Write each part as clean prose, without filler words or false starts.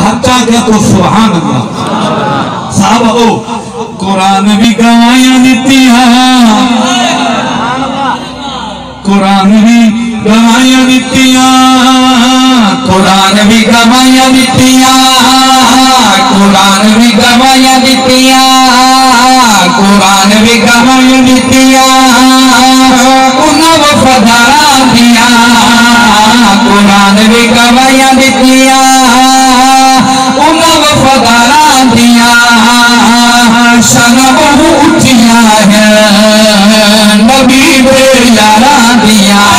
हक आ गया तो सुभान अल्लाह। साहब ओ कुरान भी गवाइयां दित्तियां, कुरान भी गवाइयां दित्तियां, कुरान भी गवाइयां दित्तियां, कुरान भी गवाइयां दित्तियां, कुरान भी गवाइयां दित्तियां, उन्हां वफादारां दियां, कुरान भी गवाइयां दित्तियां, उन्हां वफादारां दियां, शानां बहु उच्चियां हैं नबी दे यारां दियां।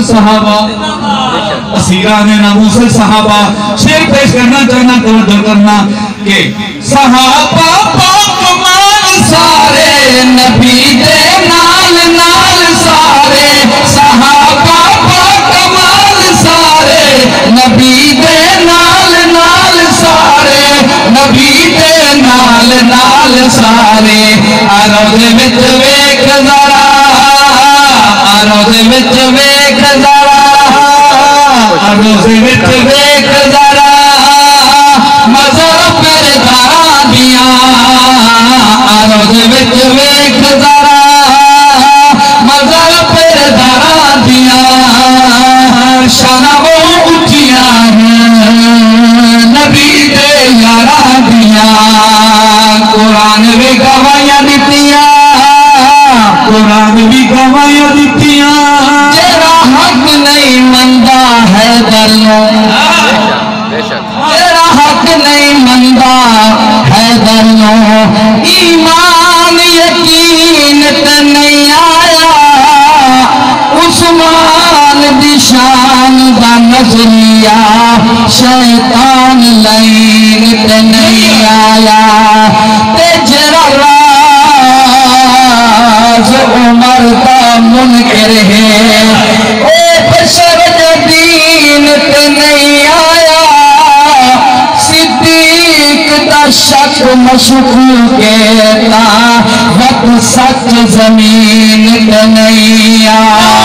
सहाबा असीराने नामूसे सहाबा शेर पेश करना चाहना तवज्जो करना के सहाबा पाकमान सारे नबी दे नाल नाल सारे, सहाबा पाकमान सारे नबी दे नाल नाल सारे, नबी दे नाल नाल सारे। आरोज़े विच वेख जरा, आरोज़े विच वेख जरा, आरोज़े विच वेख जरा मज़र पेरदारां दियां, आरोज़े विच वेख जरा मज़र पेरदारां दियां, शानां बहु उच्चियां हैं नबी दे यारां दियां। कुरान भी गवाइयां दित्तियां, कुरान भी गवाइयां दित्तियां, जेड़ा हक नहीं मनदा है दलों, जेड़ा हक नहीं मनदा है दलों, ईमान यकीन ते नहीं आया, उस्मान दी शान दा नज़रिया शैतान लैन ते नहीं आया, ते जेड़ा राज उमर दा मुनकर है ओ बशर दीन ते नहीं आया, सिद्दीक दा शक मशकूक केता वक्त सच जमीन ते नहीं आया।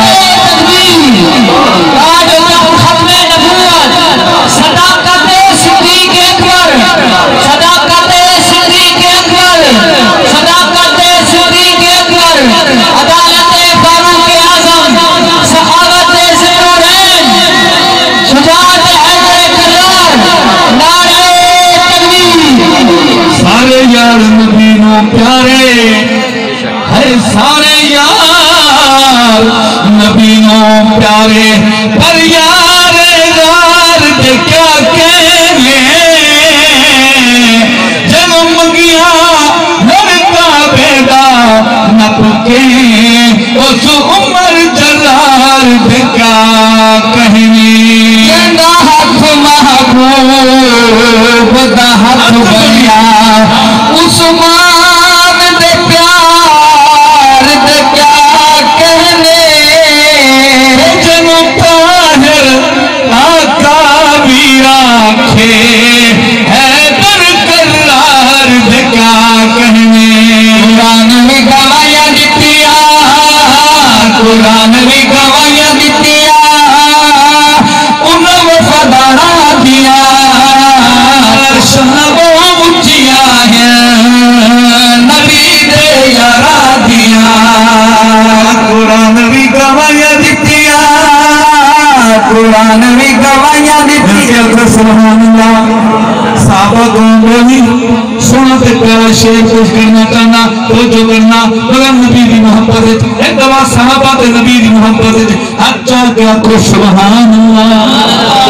प्यारे है सारे यार नबी नो प्यारे, पर यार यार दे क्या कहने, जब मंगिया लड़का बेदा नप के उस उमर जलार दे क्या कहने, हाथ महबूब दा हाथ बढ़िया उस्मान दे प्यार दे क्या कहने, जनो ताहिर आका भी आखे हैदर करार दे क्या कहने। कुरान भी गवाइयां दित्तियां, कुरान भी गवाइयां दित्तियां, उन्हां वफादारां दियां, शानां बहु उच्चियां हैं नबी दे यारां दियां। कुरान भी गवाइयां दित्तियां, कुरान भी गवाइयां दित्तियां। सुभान अल्लाह। साहबा गौंदे भी सोना ते प्यारा शेर पेश करना चाहना तो जो करना मगर नबी दी मोहब्बत एक दवा साहबा ते नबी दी मोहब्बत अच्छा क्या को सुभान अल्लाह,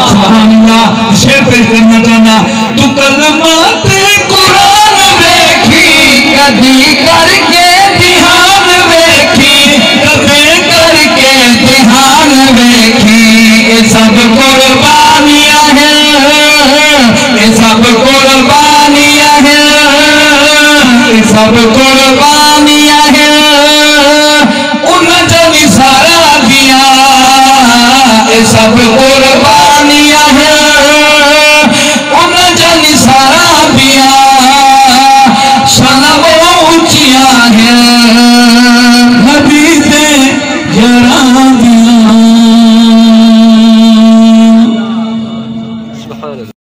सुभान अल्लाह। शेर पेश करना चाहना तू कलमात कुरान देखी कदी करके ध्यान देखी, कदे करके सब कुर्बानियां हैं, ये सब कुर्बानियां हैं, ये सब कुर्बानियां हैं, उन जो निसारा दिया, ये सब